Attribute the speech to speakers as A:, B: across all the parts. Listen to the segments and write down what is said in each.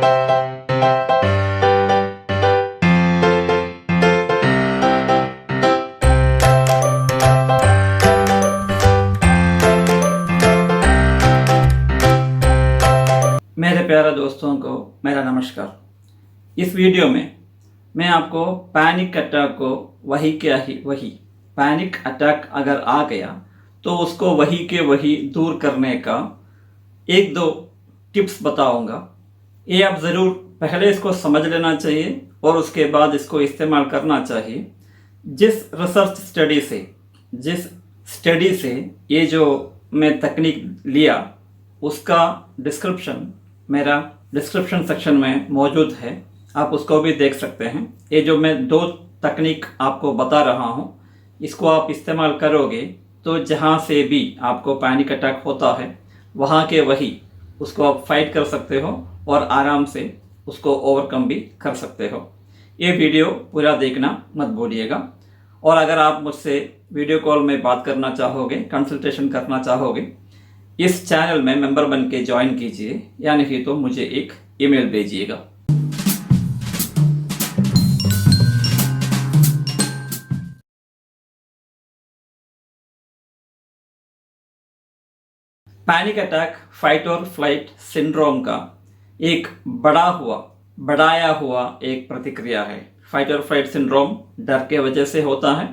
A: मेरे प्यारे दोस्तों को मेरा नमस्कार। इस वीडियो में मैं आपको पैनिक अटैक को वही पैनिक अटैक अगर आ गया तो उसको वही के वही दूर करने का एक दो टिप्स बताऊंगा। ये आप ज़रूर पहले इसको समझ लेना चाहिए और उसके बाद इसको इस्तेमाल करना चाहिए। जिस स्टडी से ये जो मैं तकनीक लिया उसका डिस्क्रिप्शन मेरा डिस्क्रिप्शन सेक्शन में मौजूद है, आप उसको भी देख सकते हैं। ये जो मैं दो तकनीक आपको बता रहा हूँ इसको आप इस्तेमाल करोगे तो जहाँ से भी आपको पैनिक अटैक होता है वहाँ के वही उसको आप फाइट कर सकते हो और आराम से उसको ओवरकम भी कर सकते हो। ये वीडियो पूरा देखना मत भूलिएगा। और अगर आप मुझसे वीडियो कॉल में बात करना चाहोगे, कंसल्टेशन करना चाहोगे, इस चैनल में मेंबर बन के ज्वाइन कीजिए या नहीं तो मुझे एक ईमेल भेजिएगा। पैनिक अटैक फाइट और फ्लाइट सिंड्रोम का एक बढ़ाया हुआ एक प्रतिक्रिया है। फाइट और फ्लाइट सिंड्रोम डर के वजह से होता है।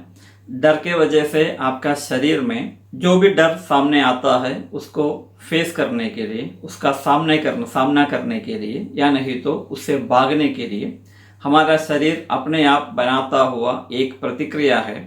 A: डर के वजह से आपका शरीर में जो भी डर सामने आता है उसको फेस करने के लिए, उसका सामना करने के लिए या नहीं तो उससे भागने के लिए हमारा शरीर अपने आप बनाता हुआ एक प्रतिक्रिया है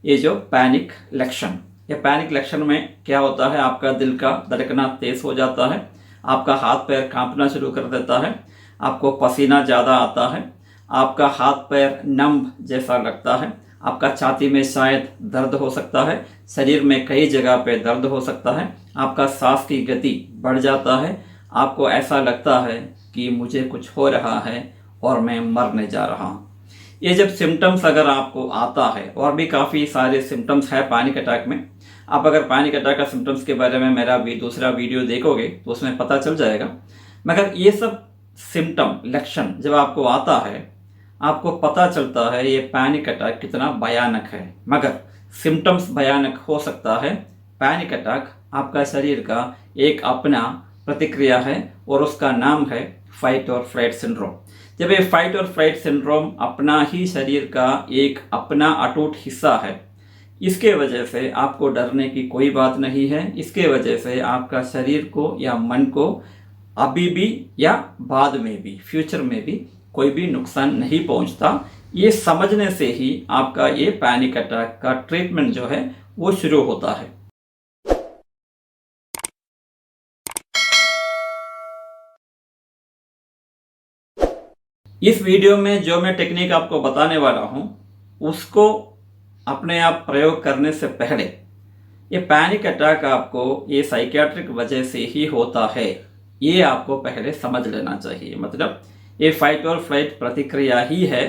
A: ये जो पैनिक लक्षण। ये पैनिक लक्षण में क्या होता है, आपका दिल का धड़कना तेज हो जाता है, आपका हाथ पैर कांपना शुरू कर देता है, आपको पसीना ज़्यादा आता है, आपका हाथ पैर नम जैसा लगता है, आपका छाती में शायद दर्द हो सकता है, शरीर में कई जगह पे दर्द हो सकता है, आपका सांस की गति बढ़ जाता है, आपको ऐसा लगता है कि मुझे कुछ हो रहा है और मैं मरने जा रहा हूँ। ये जब सिम्टम्स अगर आपको आता है, और भी काफ़ी सारे सिम्टम्स है पैनिक अटैक में, आप अगर पैनिक अटैक का सिम्टम्स के बारे में मेरा भी दूसरा वीडियो देखोगे तो उसमें पता चल जाएगा। मगर ये सब सिम्टम लक्षण जब आपको आता है आपको पता चलता है ये पैनिक अटैक कितना भयानक है। मगर सिम्टम्स भयानक हो सकता है, पैनिक अटैक आपका शरीर का एक अपना प्रतिक्रिया है और उसका नाम है फाइट और फ्लाइट सिंड्रोम। जब ये फाइट और फ्लाइट सिंड्रोम अपना ही शरीर का एक अपना अटूट हिस्सा है, इसके वजह से आपको डरने की कोई बात नहीं है। इसके वजह से आपका शरीर को या मन को अभी भी या बाद में भी, फ्यूचर में भी कोई भी नुकसान नहीं पहुंचता। ये समझने से ही आपका ये पैनिक अटैक का ट्रीटमेंट जो है वो शुरू होता है। इस वीडियो में जो मैं टेक्निक आपको बताने वाला हूं उसको अपने आप प्रयोग करने से पहले ये पैनिक अटैक आपको ये साइकियाट्रिक वजह से ही होता है, ये आपको पहले समझ लेना चाहिए। मतलब ये फाइट और फ्लाइट प्रतिक्रिया ही है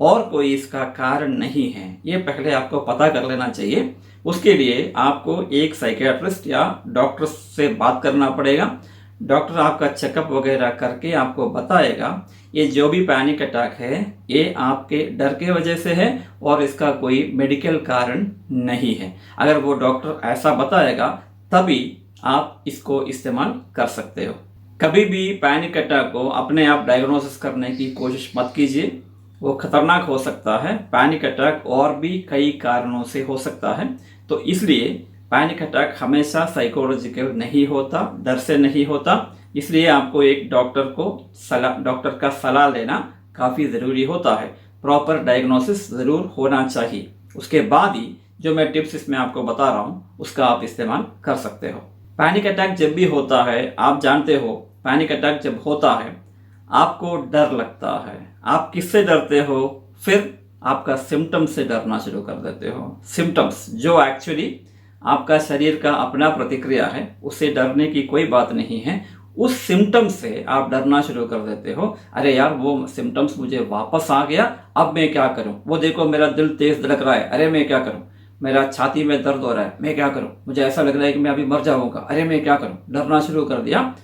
A: और कोई इसका कारण नहीं है, ये पहले आपको पता कर लेना चाहिए। उसके लिए आपको एक साइकियाट्रिस्ट या डॉक्टर से बात करना पड़ेगा। डॉक्टर आपका चेकअप वगैरह करके आपको बताएगा ये जो भी पैनिक अटैक है ये आपके डर के वजह से है और इसका कोई मेडिकल कारण नहीं है। अगर वो डॉक्टर ऐसा बताएगा तभी आप इसको इस्तेमाल कर सकते हो। कभी भी पैनिक अटैक को अपने आप डायग्नोसिस करने की कोशिश मत कीजिए, वो खतरनाक हो सकता है। पैनिक अटैक और भी कई कारणों से हो सकता है, तो इसलिए पैनिक अटैक हमेशा साइकोलॉजिकल नहीं होता, डर से नहीं होता। इसलिए आपको एक डॉक्टर का सलाह लेना काफ़ी ज़रूरी होता है। प्रॉपर डायग्नोसिस ज़रूर होना चाहिए, उसके बाद ही जो मैं टिप्स इसमें आपको बता रहा हूँ उसका आप इस्तेमाल कर सकते हो। पैनिक अटैक जब भी होता है, आप जानते हो पैनिक अटैक जब होता है आपको डर लगता है। आप किससे डरते हो? फिर आपका सिम्टम्स से डरना शुरू कर देते हो। सिम्टम्स जो एक्चुअली आपका शरीर का अपना प्रतिक्रिया है, उससे डरने की कोई बात नहीं है। उस सिम्टम्स से आप डरना शुरू कर देते हो। अरे यार वो सिम्टम्स मुझे वापस आ गया, अब मैं क्या करूं? वो देखो मेरा दिल तेज धड़क रहा है, अरे मैं क्या करूं? मेरा छाती में दर्द हो रहा है, मैं क्या करूं? मुझे ऐसा लग रहा है कि मैं अभी मर जाऊंगा, अरे मैं क्या करूं? डरना शुरू कर दिया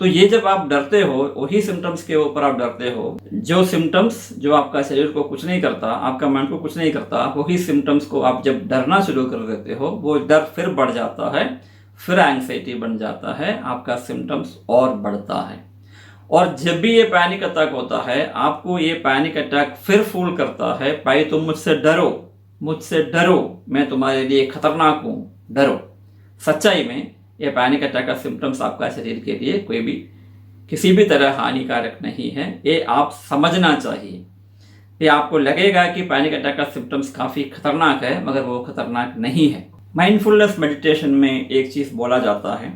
A: तो ये जब आप डरते हो, वही सिम्टम्स के ऊपर आप डरते हो, जो सिम्टम्स जो आपका शरीर को कुछ नहीं करता, आपका मन को कुछ नहीं करता, वही सिम्टम्स को आप जब डरना शुरू कर देते हो, वो डर फिर बढ़ जाता है, फिर एंग्जाइटी बन जाता है, आपका सिम्टम्स और बढ़ता है। और जब भी ये पैनिक अटैक होता है, आपको ये पैनिक अटैक फिर फूल करता है, भाई तुम मुझसे डरो, मुझसे डरो, मैं तुम्हारे लिए खतरनाक हूं, डरो। सच्चाई में ये पैनिक अटैक का सिम्टम्स आपका शरीर के लिए कोई भी किसी भी तरह हानिकारक नहीं है, ये आप समझना चाहिए। ये आपको लगेगा कि पैनिक अटैक का सिम्टम्स काफ़ी खतरनाक है, मगर वो खतरनाक नहीं है। माइंडफुलनेस मेडिटेशन में एक चीज़ बोला जाता है,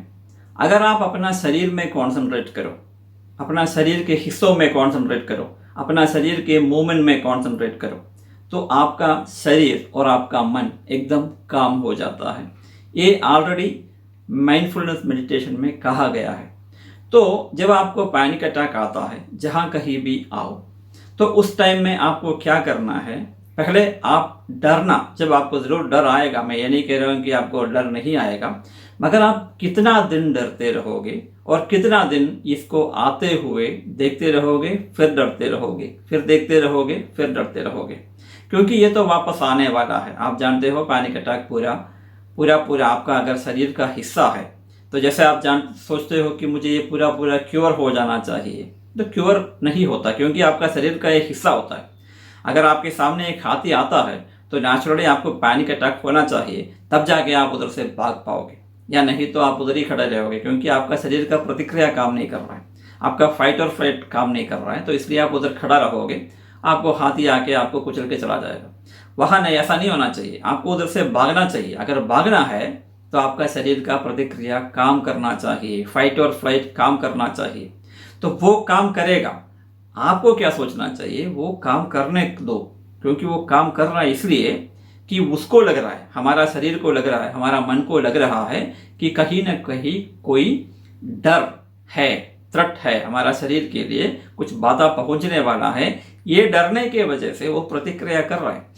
A: अगर आप अपना शरीर में कॉन्सेंट्रेट करो, अपना शरीर के हिस्सों में कॉन्सेंट्रेट करो, अपना शरीर के मूवमेंट में कॉन्सेंट्रेट करो, तो आपका शरीर और आपका मन एकदम काम हो जाता है। ये ऑलरेडी माइंडफुलनेस मेडिटेशन में कहा गया है। तो जब आपको पैनिक अटैक आता है, जहाँ कहीं भी आओ, तो उस टाइम में आपको क्या करना है, पहले आप डरना, जब आपको ज़रूर डर आएगा, मैं ये नहीं कह रहा हूँ कि आपको डर नहीं आएगा, मगर आप कितना दिन डरते रहोगे और कितना दिन इसको आते हुए देखते रहोगे, फिर डरते रहोगे, फिर देखते रहोगे, फिर डरते रहोगे, क्योंकि ये तो वापस आने वाला है। आप जानते हो पैनिक अटैक पूरा आपका अगर शरीर का हिस्सा है, तो जैसे आप सोचते हो कि मुझे ये पूरा क्योर हो जाना चाहिए, तो क्योर नहीं होता, क्योंकि आपका शरीर का एक हिस्सा होता है। अगर आपके सामने एक हाथी आता है तो नेचुरली आपको पैनिक अटैक होना चाहिए, तब जाके आप उधर से भाग पाओगे, या नहीं तो आप उधर ही खड़े रहोगे, क्योंकि आपका शरीर का प्रतिक्रिया काम नहीं कर रहा है, आपका फाइट और फ्लाइट काम नहीं कर रहा है, तो इसलिए आप उधर खड़ा रहोगे, आपको हाथी आके आपको कुचल के चला जाएगा। वहाँ नहीं, ऐसा नहीं होना चाहिए, आपको उधर से भागना चाहिए। अगर भागना है तो आपका शरीर का प्रतिक्रिया काम करना चाहिए, फाइट और फ्लाइट काम करना चाहिए, तो वो काम करेगा। आपको क्या सोचना चाहिए, वो काम करने दो, क्योंकि वो काम कर रहा है इसलिए कि उसको लग रहा है, हमारा शरीर को लग रहा है, हमारा मन को लग रहा है कि कहीं ना कहीं कोई डर है, थ्रेट है, हमारा शरीर के लिए कुछ बाधा पहुंचने वाला है। ये डरने के वजह से वो प्रतिक्रिया कर रहा है।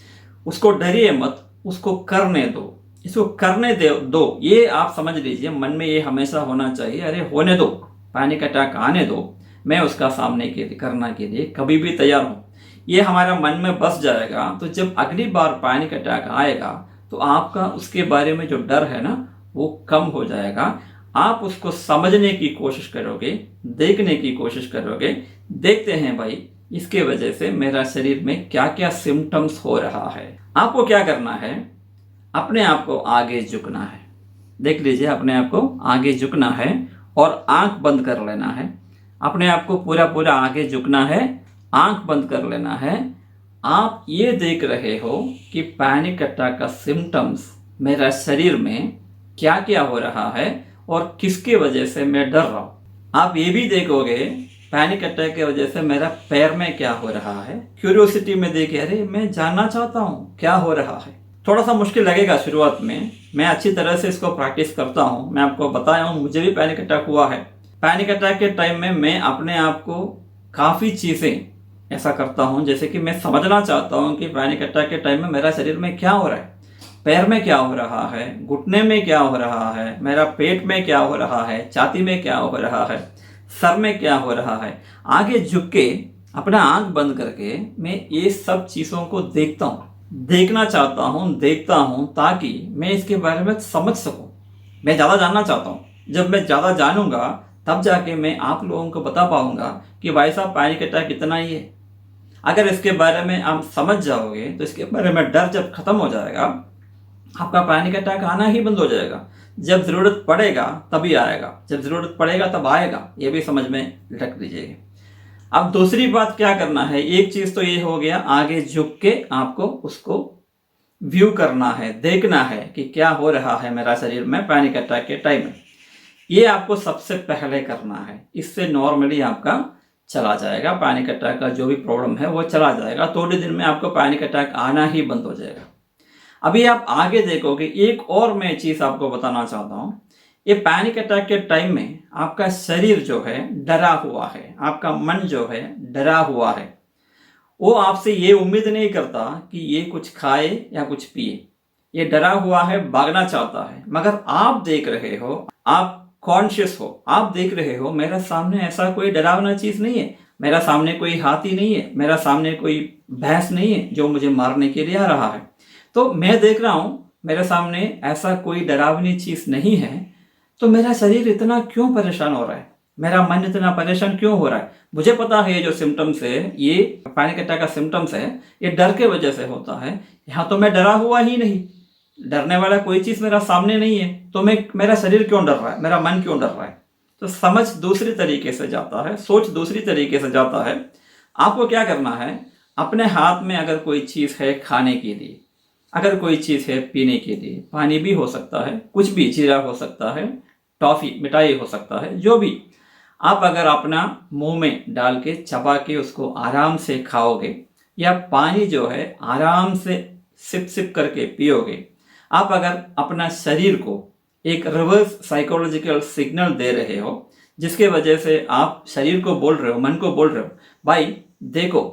A: उसको डरिए मत, उसको करने दो, इसको करने दो। ये आप समझ लीजिए, मन में ये हमेशा होना चाहिए, अरे होने दो, पैनिक अटैक आने दो, मैं उसका सामने करने के लिए कभी भी तैयार हूँ। ये हमारा मन में बस जाएगा, तो जब अगली बार पैनिक अटैक आएगा तो आपका उसके बारे में जो डर है ना, वो कम हो जाएगा। आप उसको समझने की कोशिश करोगे, देखने की कोशिश करोगे, देखते हैं भाई इसके वजह से मेरा शरीर में क्या क्या सिम्टम्स हो रहा है। आपको क्या करना है, अपने आप को आगे झुकना है। देख लीजिए, अपने आप को आगे झुकना है और आंख बंद कर लेना है। अपने आप को पूरा आगे झुकना है, आंख बंद कर लेना है। आप ये देख रहे हो कि पैनिक अटैक का सिम्टम्स मेरा शरीर में क्या क्या हो रहा है और किसके वजह से मैं डर रहा हूँ। आप ये भी देखोगे पैनिक अटैक की वजह से मेरा पैर में क्या हो रहा है। क्यूरियोसिटी में देखे, अरे मैं जानना चाहता हूँ क्या हो रहा है। थोड़ा सा मुश्किल लगेगा शुरुआत में, मैं अच्छी तरह से इसको प्रैक्टिस करता हूँ। मैं आपको बताया हूँ, मुझे भी पैनिक अटैक हुआ है। पैनिक अटैक के टाइम में मैं अपने आप को काफ़ी चीज़ें ऐसा करता हूँ, जैसे कि मैं समझना चाहता हूँ कि पैनिक अटैक के टाइम में मेरा शरीर में क्या हो रहा है, पैर में क्या हो रहा है, घुटने में क्या हो रहा है, मेरा पेट में क्या हो रहा है, छाती में क्या हो रहा है, सर में क्या हो रहा है। आगे झुक के अपना आंख बंद करके मैं ये सब चीज़ों को देखता हूँ, देखना चाहता हूँ, देखता हूँ, ताकि मैं इसके बारे में समझ सकूँ। मैं ज़्यादा जानना चाहता हूँ। जब मैं ज़्यादा जानूंगा तब जाके मैं आप लोगों को बता पाऊंगा कि भाई साहब पैनिक अटैक इतना ही है। अगर इसके बारे में आप समझ जाओगे तो इसके बारे में डर जब खत्म हो जाएगा, आपका पैनिक अटैक आना ही बंद हो जाएगा। जब ज़रूरत पड़ेगा तभी आएगा, जब ज़रूरत पड़ेगा तब आएगा, ये भी समझ में रख लीजिएगा। अब दूसरी बात क्या करना है, एक चीज़ तो ये हो गया, आगे झुक के आपको उसको व्यू करना है, देखना है कि क्या हो रहा है मेरा शरीर में पैनिक अटैक के टाइम में। ये आपको सबसे पहले करना है। इससे नॉर्मली आपका चला जाएगा, पैनिक अटैक का जो भी प्रॉब्लम है वो चला जाएगा। थोड़े दिन में आपको पैनिक अटैक आना ही बंद हो जाएगा। अभी आप आगे देखोगे, एक और मैं चीज़ आपको बताना चाहता हूँ। ये पैनिक अटैक के टाइम में आपका शरीर जो है डरा हुआ है, आपका मन जो है डरा हुआ है। वो आपसे ये उम्मीद नहीं करता कि ये कुछ खाए या कुछ पिए। ये डरा हुआ है, भागना चाहता है, मगर आप देख रहे हो, आप कॉन्शियस हो, आप देख रहे हो मेरा सामने ऐसा कोई डरावना चीज नहीं है, मेरा सामने कोई हाथी नहीं है, मेरा सामने कोई भैंस नहीं है जो मुझे मारने के लिए आ रहा है। तो मैं देख रहा हूं मेरे सामने ऐसा कोई डरावनी चीज नहीं है, तो मेरा शरीर इतना क्यों परेशान हो रहा है, मेरा मन इतना परेशान क्यों हो रहा है? मुझे पता है ये जो सिम्टम्स है, ये पैनिक अटैक का सिम्टम्स है, ये डर के वजह से होता है। यहाँ तो मैं डरा हुआ ही नहीं, डरने वाला कोई चीज मेरा सामने नहीं है, तो मेरा शरीर क्यों डर रहा है, मेरा मन क्यों डर रहा है? तो समझ दूसरी तरीके से जाता है, सोच दूसरी तरीके से जाता है। आपको क्या करना है, अपने हाथ में अगर कोई चीज है खाने के लिए, अगर कोई चीज है पीने के लिए, पानी भी हो सकता है, कुछ भी, जीरा हो सकता है, टॉफी मिठाई हो सकता है, जो भी, आप अगर अपना मुंह में डाल के चबा के उसको आराम से खाओगे, या पानी जो है आराम से सिप सिप करके पियोगे, आप अगर अपना शरीर को एक रिवर्स साइकोलॉजिकल सिग्नल दे रहे हो, जिसके वजह से आप शरीर को बोल रहे हो, मन को बोल रहे हो, भाई देखो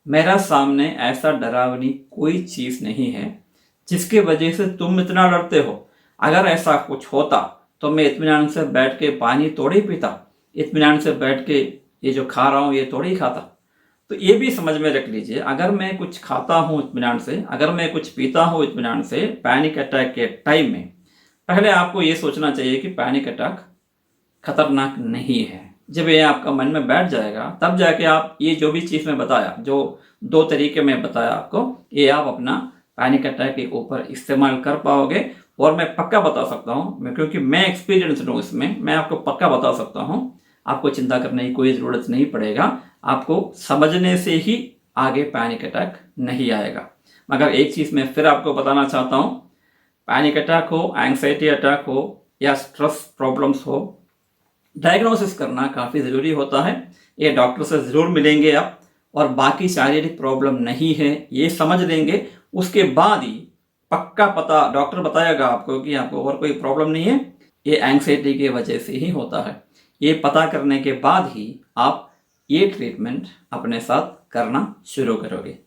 A: मेरा सामने ऐसा डरावनी कोई चीज नहीं है जिसके वजह से तुम इतना डरते हो। अगर ऐसा कुछ होता तो मैं इत्मीनान से बैठ के पानी थोड़ी ही पीता, इत्मीनान से बैठ के ये जो खा रहा हूँ ये थोड़ी ही खाता। तो ये भी समझ में रख लीजिए, अगर मैं कुछ खाता हूँ इत्मीनान से, अगर मैं कुछ पीता हूँ इत्मीनान से पैनिक अटैक के टाइम में, पहले आपको ये सोचना चाहिए कि पैनिक अटैक खतरनाक नहीं है। जब ये आपका मन में बैठ जाएगा तब जाके आप ये जो भी चीज़ मैं बताया, जो 2 तरीके मैं बताया आपको, ये आप अपना पैनिक अटैक के ऊपर इस्तेमाल कर पाओगे। और मैं पक्का बता सकता हूँ, क्योंकि मैं एक्सपीरियंस्ड हूँ इसमें, मैं आपको पक्का बता सकता हूँ, आपको चिंता करने की कोई ज़रूरत नहीं पड़ेगा। आपको समझने से ही आगे पैनिक अटैक नहीं आएगा। मगर एक चीज़ मैं फिर आपको बताना चाहता हूँ, पैनिक अटैक हो, एंग्जाइटी अटैक हो या स्ट्रेस प्रॉब्लम्स हो, डायग्नोसिस करना काफ़ी ज़रूरी होता है। ये डॉक्टर से ज़रूर मिलेंगे आप, और बाकी शारीरिक प्रॉब्लम नहीं है ये समझ लेंगे, उसके बाद ही पक्का पता डॉक्टर बताएगा आपको कि आपको और कोई प्रॉब्लम नहीं है, ये एंग्जाइटी की वजह से ही होता है। ये पता करने के बाद ही आप ये ट्रीटमेंट अपने साथ करना शुरू करोगे।